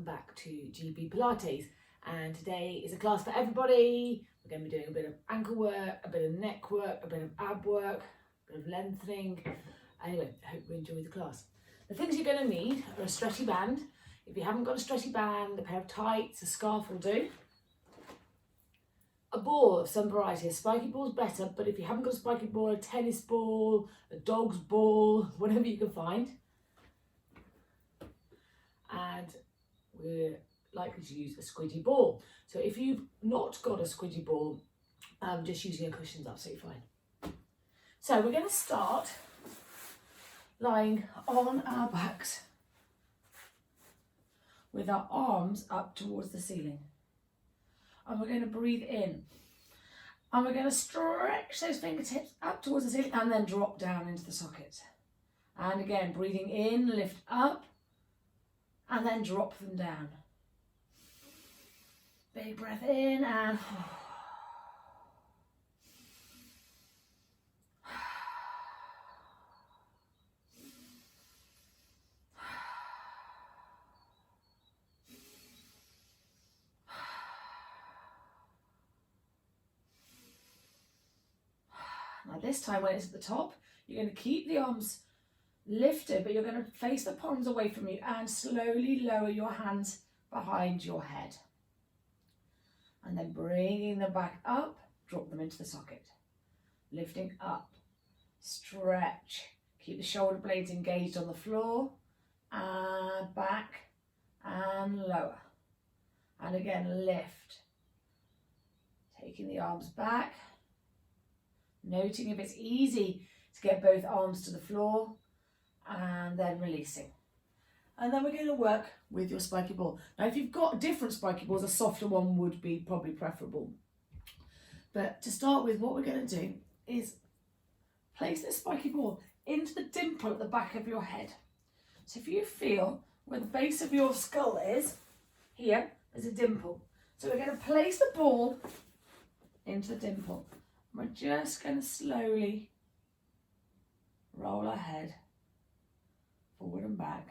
back to GB Pilates, and today is a class for everybody. We're going to be doing a bit of ankle work, a bit of neck work, a bit of ab work, a bit of lengthening. Anyway, I hope you enjoy the class. The things you're going to need are a stretchy band. If you haven't got a stretchy band, a pair of tights, a scarf will do. A ball of some variety. A spiky ball is better, but if you haven't got a spiky ball, a tennis ball, a dog's ball, whatever you can find. And we're likely to use a squidgy ball. So if you've not got a squidgy ball, just using a cushion is absolutely fine. So we're going to start lying on our backs with our arms up towards the ceiling. And we're going to breathe in. And we're going to stretch those fingertips up towards the ceiling and then drop down into the sockets. And again, breathing in, lift up, and then drop them down. Big breath in and now this time when it's at the top, you're going to keep the arms lifted, but you're going to face the palms away from you and slowly lower your hands behind your head. And then bringing them back up, drop them into the socket. Lifting up, stretch. Keep the shoulder blades engaged on the floor, and back and lower. And again, lift. Taking the arms back, noting if it's easy to get both arms to the floor, and then releasing. And then we're going to work with your spiky ball. Now, if you've got different spiky balls, a softer one would be probably preferable. But to start with, what we're going to do is place this spiky ball into the dimple at the back of your head. So if you feel where the base of your skull is, here, there's a dimple. So we're going to place the ball into the dimple. We're just going to slowly roll our head forward and back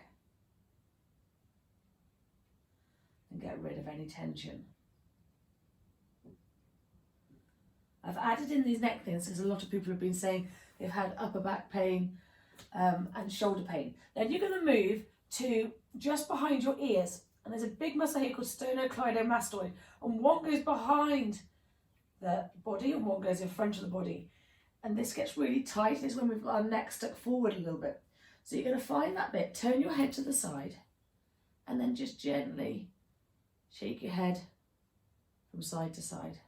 and get rid of any tension. I've added in these neck things because a lot of people have been saying they've had upper back pain and shoulder pain. Then you're going to move to just behind your ears, and there's a big muscle here called sternocleidomastoid, and one goes behind the body and one goes in front of the body, and this gets really tight. This is when we've got our neck stuck forward a little bit. So you're going to find that bit, turn your head to the side, and then just gently shake your head from side to side.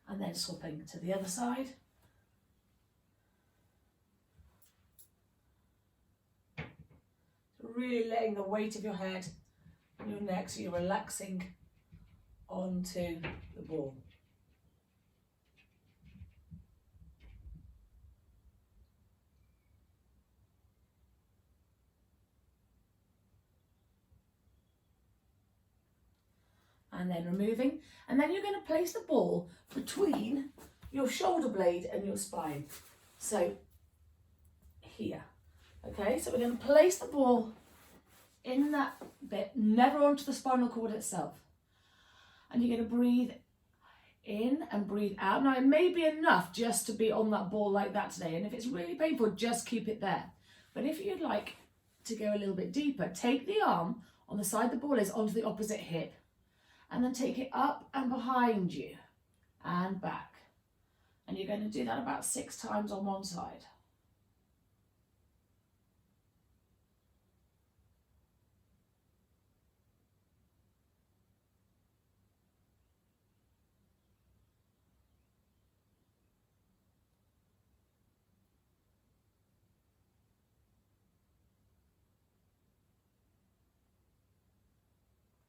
And then swapping to the other side. Really letting the weight of your head on your neck, so you're relaxing onto the ball. And then removing, and then you're going to place the ball between your shoulder blade and your spine. So here, okay, so we're going to place the ball in that bit, never onto the spinal cord itself. And you're going to breathe in and breathe out. Now, it may be enough just to be on that ball like that today, and if it's really painful, just keep it there. But if you'd like to go a little bit deeper, take the arm on the side the ball is onto the opposite hip, and then take it up and behind you and back. And you're going to do that about 6 times on one side.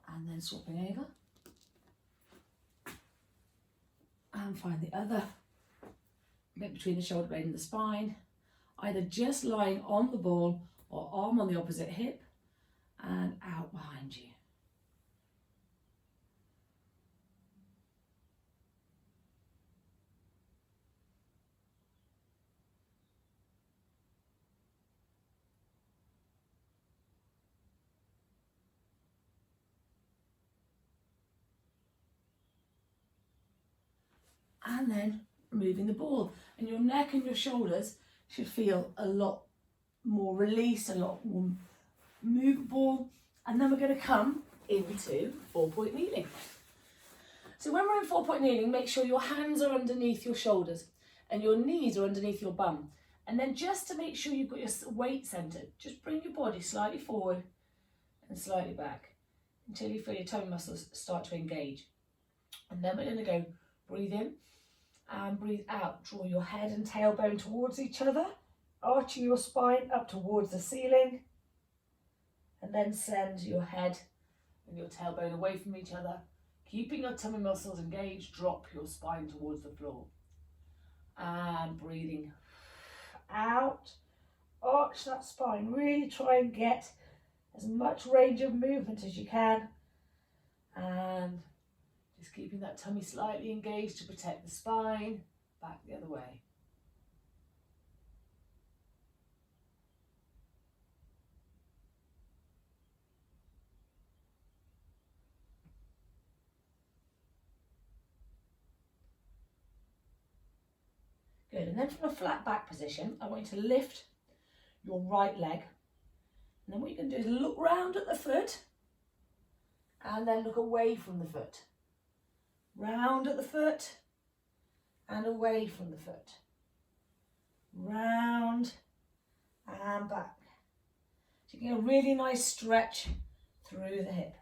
And then swapping over. And find the other bit between the shoulder blade and the spine, either just lying on the ball or arm on the opposite hip and out behind you. and then moving the ball. And your neck and your shoulders should feel a lot more released, a lot more movable. And then we're going to come into 4-point kneeling. So when we're in 4-point kneeling, make sure your hands are underneath your shoulders and your knees are underneath your bum. And then just to make sure you've got your weight centered, just bring your body slightly forward and slightly back until you feel your tummy muscles start to engage. And then we're going to go breathe in and breathe out. Draw your head and tailbone towards each other, arching your spine up towards the ceiling. And then send your head and your tailbone away from each other. Keeping your tummy muscles engaged, drop your spine towards the floor. And breathing out, arch that spine. Really try and get as much range of movement as you can. And just keeping that tummy slightly engaged to protect the spine. Back the other way. Good, and then from a flat back position, I want you to lift your right leg. And then what you can do is look round at the foot and then look away from the foot. Round at the foot and away from the foot. Round and back. So you get a really nice stretch through the hip.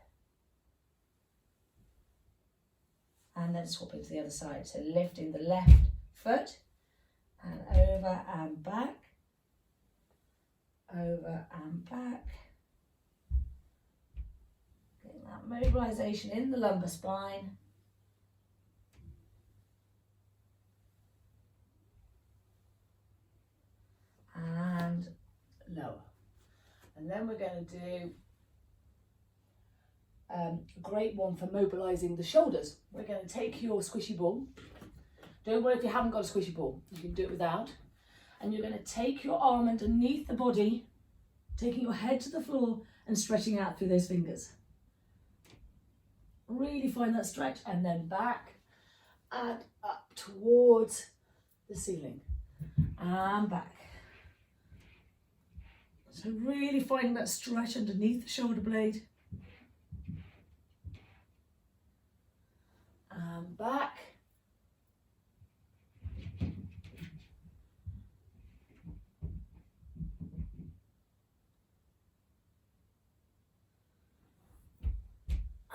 And then swap it to the other side. So lifting the left foot. And over and back, over and back. Getting that mobilisation in the lumbar spine. And lower. And then we're going to do a great one for mobilising the shoulders. We're going to take your squishy ball. Don't worry if you haven't got a squishy ball, you can do it without. And you're going to take your arm underneath the body, taking your head to the floor and stretching out through those fingers. Really find that stretch, and then back and up towards the ceiling and back. So really finding that stretch underneath the shoulder blade. And back.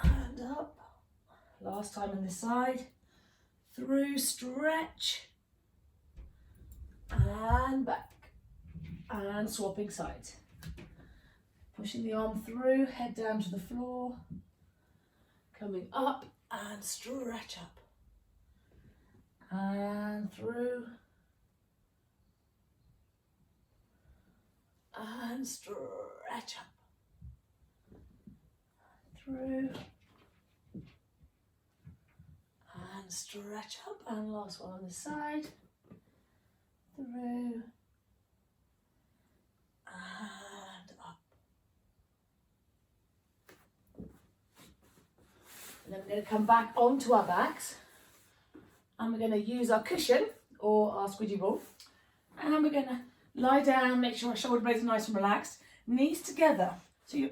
And up. Last time on this side. Through, stretch. And back. And swapping sides. Pushing the arm through, head down to the floor. Coming up and stretch up. And through. And stretch up. Through. And stretch up. And last one on this side. Through. And up. And then we're going to come back onto our backs, and we're going to use our cushion or our squidgy ball, and we're going to lie down, make sure our shoulder blades are nice and relaxed, knees together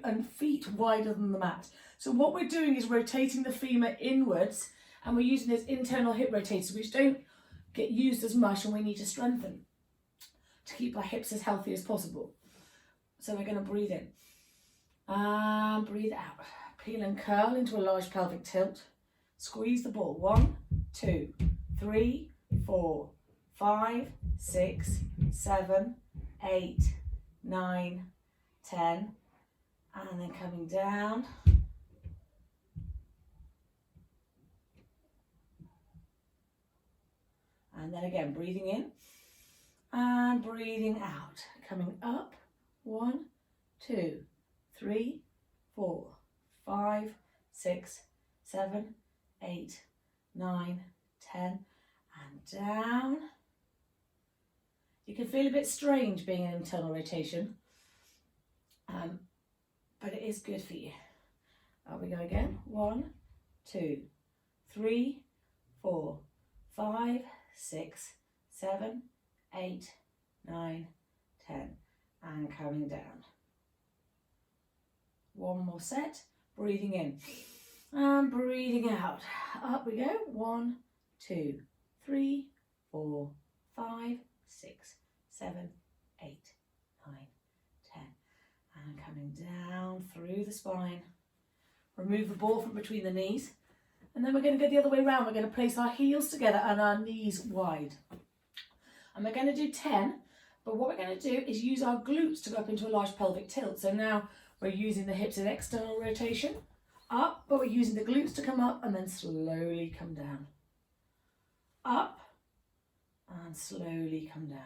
and feet wider than the mat. So what we're doing is rotating the femur inwards, and we're using those internal hip rotators which don't get used as much, and we need to strengthen to keep our hips as healthy as possible. So we're going to breathe in and breathe out. Peel and curl into a large pelvic tilt. Squeeze the ball. 1, 2, 3, 4, 5, 6, 7, 8, 9, 10. And then coming down. And then again, breathing in and breathing out. Coming up. 1, 2, 3, 4, 5, 6, 7, 8, 9, 10, and down. You can feel a bit strange being in internal rotation, but it is good for you. Up we go again. 1, 2, 3, 4, 5, 6, 7, 8, 9, 10, and coming down. One more set, breathing in and breathing out. Up we go. 1, 2, 3, 4, 5, 6, 7, 8, 9, 10, and coming down through the spine. Remove the ball from between the knees, and then we're going to go the other way around. We're going to place our heels together and our knees wide, and we're going to do 10, but what we're going to do is use our glutes to go up into a large pelvic tilt. So now we're using the hips in external rotation up, but we're using the glutes to come up and then slowly come down. Up and slowly come down.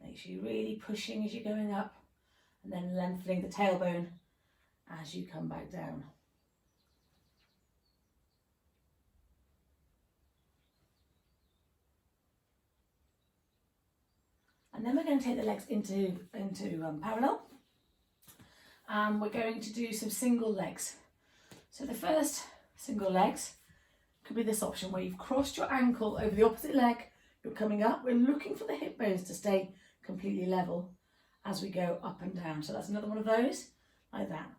Make sure you're really pushing as you're going up, and then lengthening the tailbone as you come back down. And then we're going to take the legs into parallel, and we're going to do some single legs. So the first single legs could be this option where you've crossed your ankle over the opposite leg, you're coming up, we're looking for the hip bones to stay completely level as we go up and down. So that's another one of those, like that.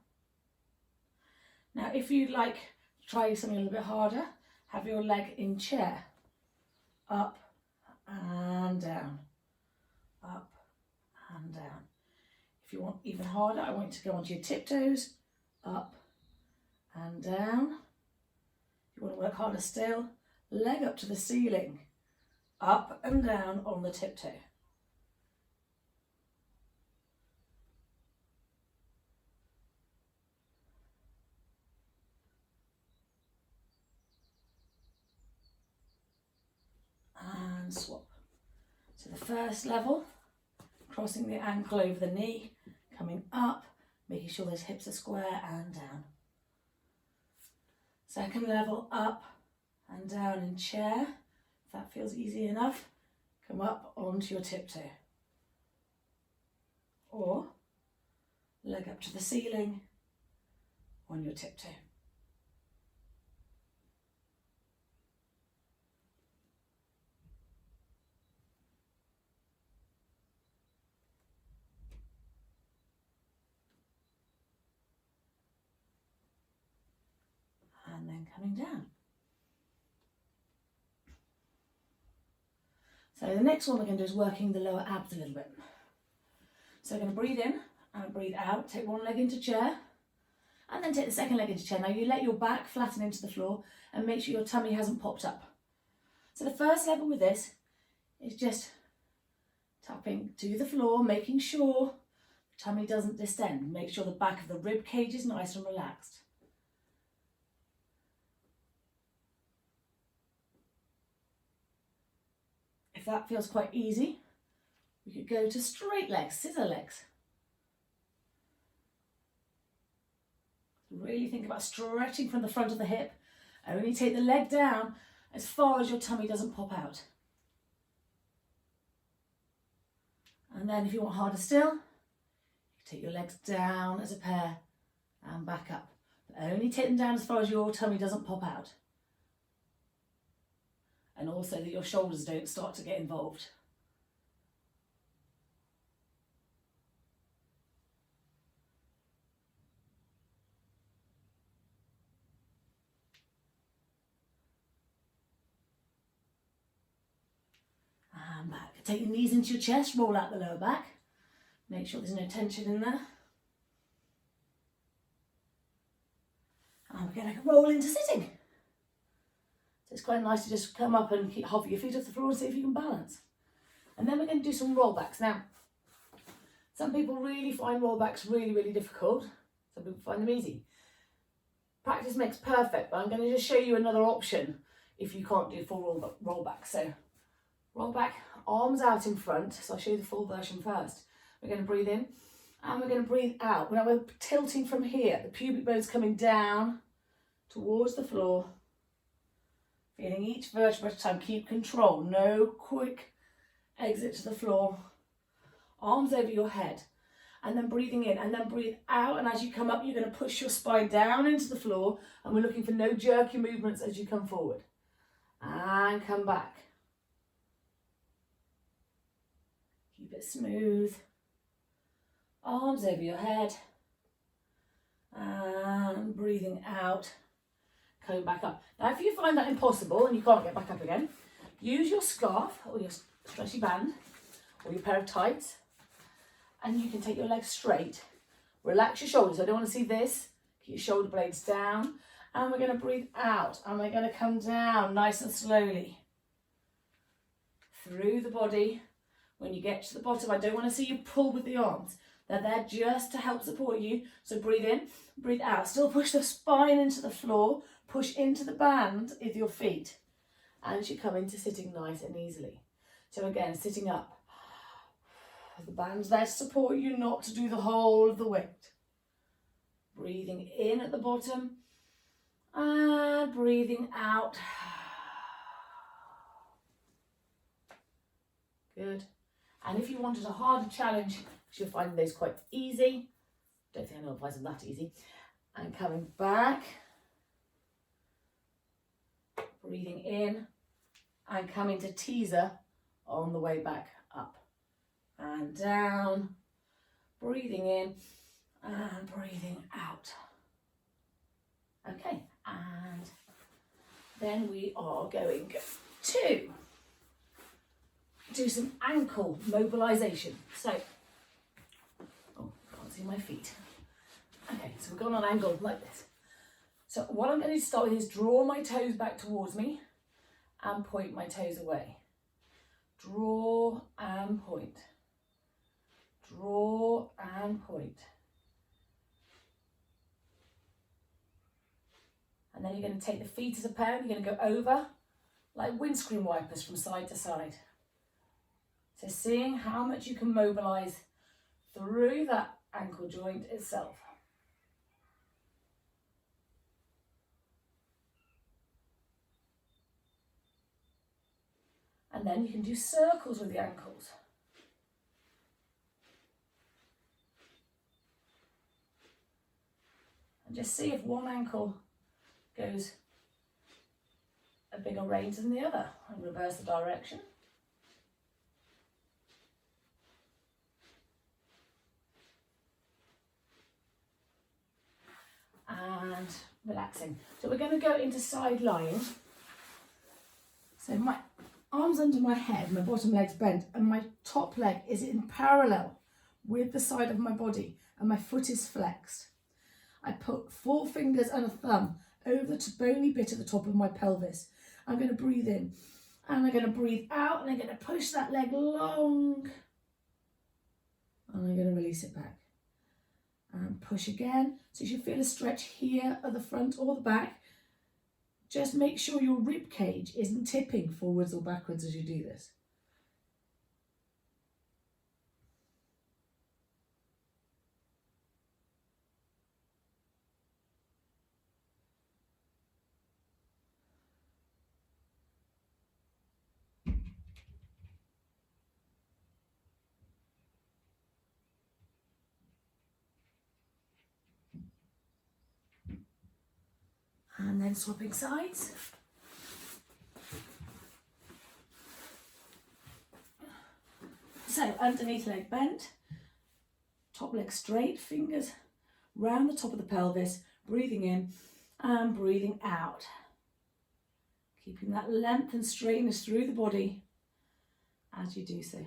Now if you'd like to try something a little bit harder, have your leg in chair, up and down, up and down. If you want even harder, I want you to go onto your tiptoes, up and down. If you want to work harder still, leg up to the ceiling, up and down on the tiptoe. And swap. So the first level, crossing the ankle over the knee, coming up, making sure those hips are square and down. Second level, up and down in chair. If that feels easy enough, come up onto your tiptoe. Or leg up to the ceiling on your tiptoe. And then coming down. So the next one we're going to do is working the lower abs a little bit. So we're going to breathe in and breathe out. Take one leg into chair and then take the second leg into chair. Now you let your back flatten into the floor and make sure your tummy hasn't popped up. So the first level with this is just tapping to the floor, making sure the tummy doesn't distend. Make sure the back of the rib cage is nice and relaxed. If that feels quite easy, we could go to straight legs, scissor legs. Really think about stretching from the front of the hip. Only take the leg down as far as your tummy doesn't pop out. And then if you want harder still, you take your legs down as a pair and back up. But only take them down as far as your tummy doesn't pop out. And also that your shoulders don't start to get involved. And back. Take your knees into your chest, roll out the lower back. Make sure there's no tension in there. And we're going to roll into sitting. So it's quite nice to just come up and hover your feet off the floor and see if you can balance. And then we're going to do some rollbacks. Now, some people really find rollbacks really, really difficult. Some people find them easy. Practice makes perfect, but I'm going to just show you another option if you can't do full rollback. So roll back, arms out in front. So I'll show you the full version first. We're going to breathe in and we're going to breathe out. Now we're tilting from here. The pubic bone's coming down towards the floor. Feeling each vertebra at a time. Keep control. No quick exit to the floor. Arms over your head. And then breathing in and then breathe out. And as you come up, you're going to push your spine down into the floor. And we're looking for no jerky movements as you come forward. And come back. Keep it smooth. Arms over your head. And breathing out. Coming back up. Now if you find that impossible and you can't get back up again, use your scarf or your stretchy band or your pair of tights, and you can take your legs straight. Relax your shoulders. I don't want to see this. Keep your shoulder blades down. And we're going to breathe out. And we're going to come down nice and slowly. Through the body. When you get to the bottom, I don't want to see you pull with the arms. They're there just to help support you. So breathe in, breathe out. Still push the spine into the floor. Push into the band with your feet. And you come into sitting nice and easily. So again, sitting up. The band's there to support you, not to do the whole of the weight. Breathing in at the bottom. And breathing out. Good. And if you wanted a harder challenge, because you'll find those quite easy. Don't think I know if I find them that easy. And coming back. Breathing in. And coming to teaser on the way back up. And down. Breathing in. And breathing out. Okay. And then we are going to do some ankle mobilisation. So, oh, can't see my feet. Okay, so we're going on ankle like this. So what I'm going to start with is draw my toes back towards me and point my toes away. Draw and point. Draw and point. And then you're going to take the feet as a pair and you're going to go over like windscreen wipers from side to side. So seeing how much you can mobilise through that ankle joint itself. And then you can do circles with the ankles. And just see if one ankle goes a bigger range than the other. And reverse the direction. And relaxing. So we're going to go into side lying. So my arms under my head, my bottom leg's bent, and my top leg is in parallel with the side of my body, and my foot is flexed. I put 4 fingers and a thumb over the bony bit at the top of my pelvis. I'm going to breathe in, and I'm going to breathe out, and I'm going to push that leg long, and I'm going to release it back. And push again. So you should feel a stretch here at the front or the back. Just make sure your rib cage isn't tipping forwards or backwards as you do this. And then swapping sides. So underneath leg bent, top leg straight, fingers round the top of the pelvis, breathing in and breathing out. Keeping that length and straightness through the body as you do so.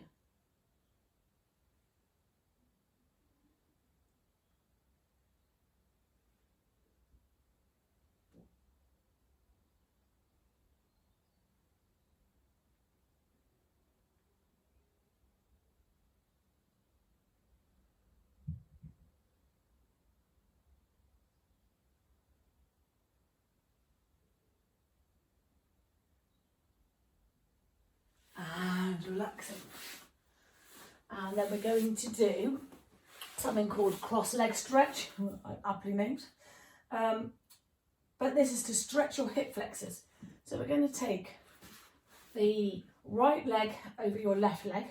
Relaxing. And then we're going to do something called cross leg stretch, aptly named. But this is to stretch your hip flexors. So we're going to take the right leg over your left leg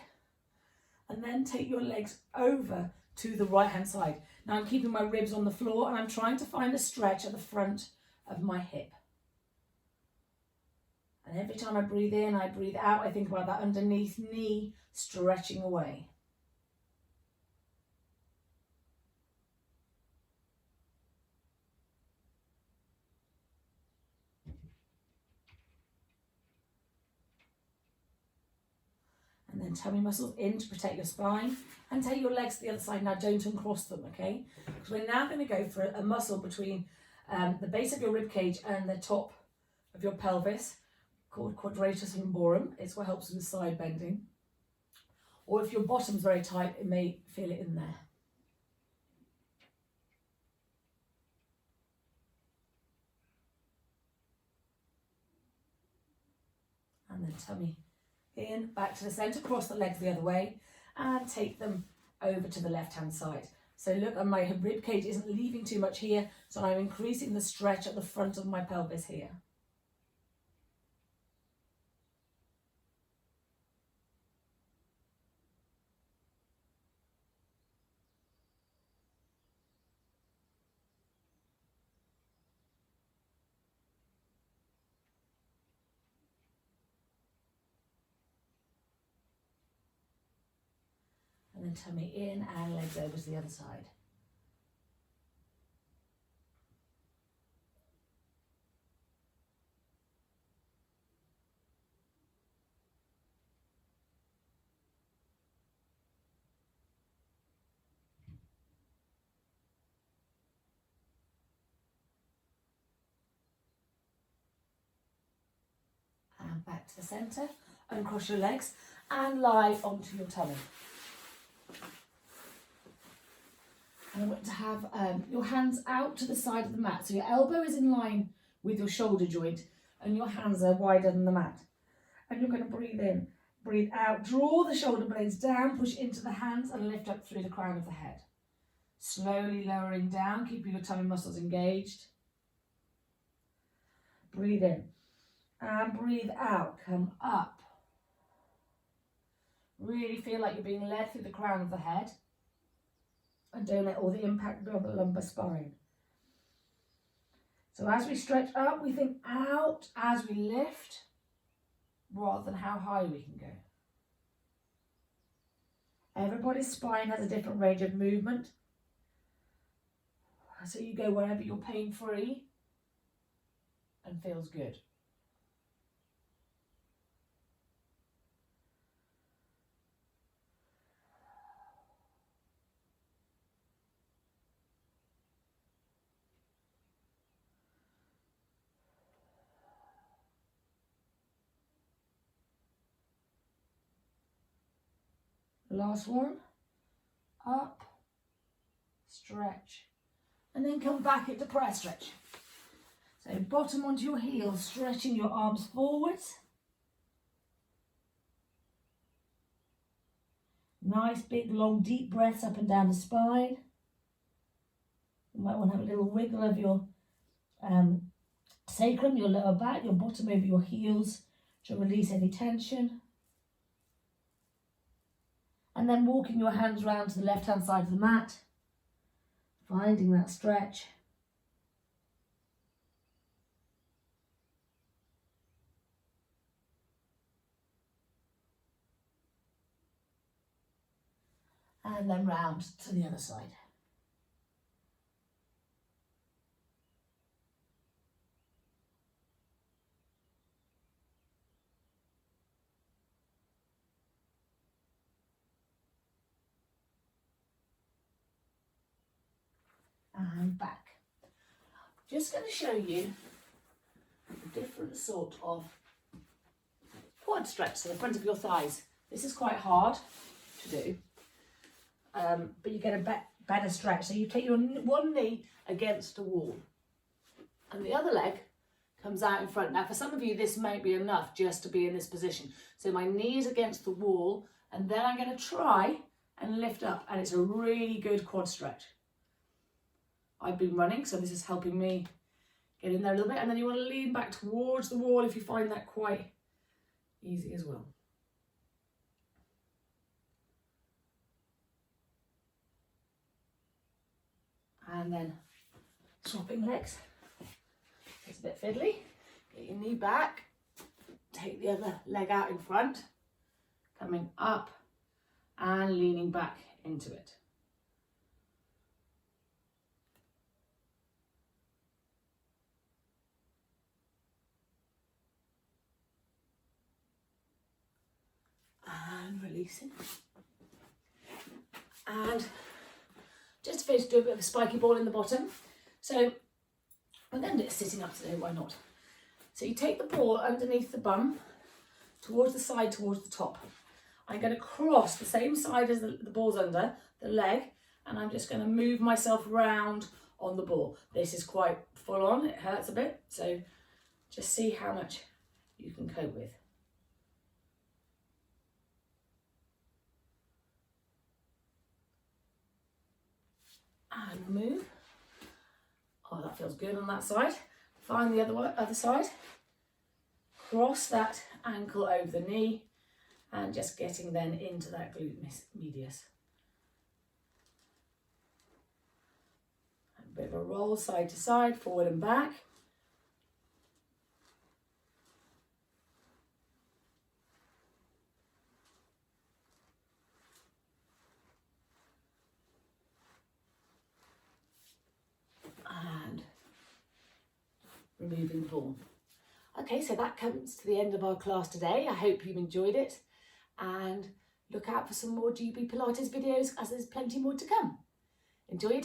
and then take your legs over to the right hand side. Now I'm keeping my ribs on the floor and I'm trying to find a stretch at the front of my hip. And every time I breathe in, I breathe out, I think about that underneath knee stretching away. And then tummy muscles in to protect your spine, and take your legs to the other side. Now don't uncross them, okay? Because we're now going to go for a muscle between the base of your rib cage and the top of your pelvis, called quadratus lumborum. It's what helps with side bending. Or if your bottom's very tight, it may feel it in there. And then tummy in, back to the centre, cross the legs the other way, and take them over to the left-hand side. So look, and my rib cage isn't leaving too much here, so I'm increasing the stretch at the front of my pelvis here. And then tummy in and legs over to the other side. And back to the centre, uncross your legs and lie onto your tummy. And I want to have your hands out to the side of the mat. So your elbow is in line with your shoulder joint and your hands are wider than the mat. And you're going to breathe in, breathe out, draw the shoulder blades down, push into the hands and lift up through the crown of the head. Slowly lowering down, keeping your tummy muscles engaged. Breathe in and breathe out, come up. Really feel like you're being led through the crown of the head. And don't let all the impact be on the lumbar spine. So as we stretch up, we think out as we lift, rather than how high we can go. Everybody's spine has a different range of movement. So you go wherever you're pain-free and feels good. Last one, up, stretch, and then come back into prayer stretch. So bottom onto your heels, stretching your arms forwards. Nice, big, long, deep breaths up and down the spine. You might want to have a little wiggle of your sacrum, your lower back, your bottom over your heels to release any tension. And then walking your hands round to the left-hand side of the mat, finding that stretch. And then round to the other side. And back. Just going to show you a different sort of quad stretch to the front of your thighs. This is quite hard to do, but you get a better stretch. So you take your one knee against the wall and the other leg comes out in front. Now for some of you this might be enough just to be in this position. So my knee is against the wall and then I'm going to try and lift up, and it's a really good quad stretch. I've been running, so this is helping me Get in there a little bit, and then you want to lean back towards the wall if you find that quite easy as well. And then swapping legs. It's a bit fiddly. Get your knee back, take the other leg out in front, coming up and leaning back into it. And releasing. And just to finish, do a bit of a spiky ball in the bottom. So I'm going to do it sitting up today, why not? So you take the ball underneath the bum, towards the side, towards the top. I'm going to cross the same side as the ball's under, the leg, and I'm just going to move myself round on the ball. This is quite full on, it hurts a bit, so just see how much you can cope with. And move. Oh, that feels good on that side. Find the other side. Cross that ankle over the knee and just getting then into that glute medius. A bit of a roll side to side, forward and back. And removing the ball. Okay, so that comes to the end of our class today. I hope you've enjoyed it, and look out for some more GB Pilates videos as there's plenty more to come. Enjoy your day.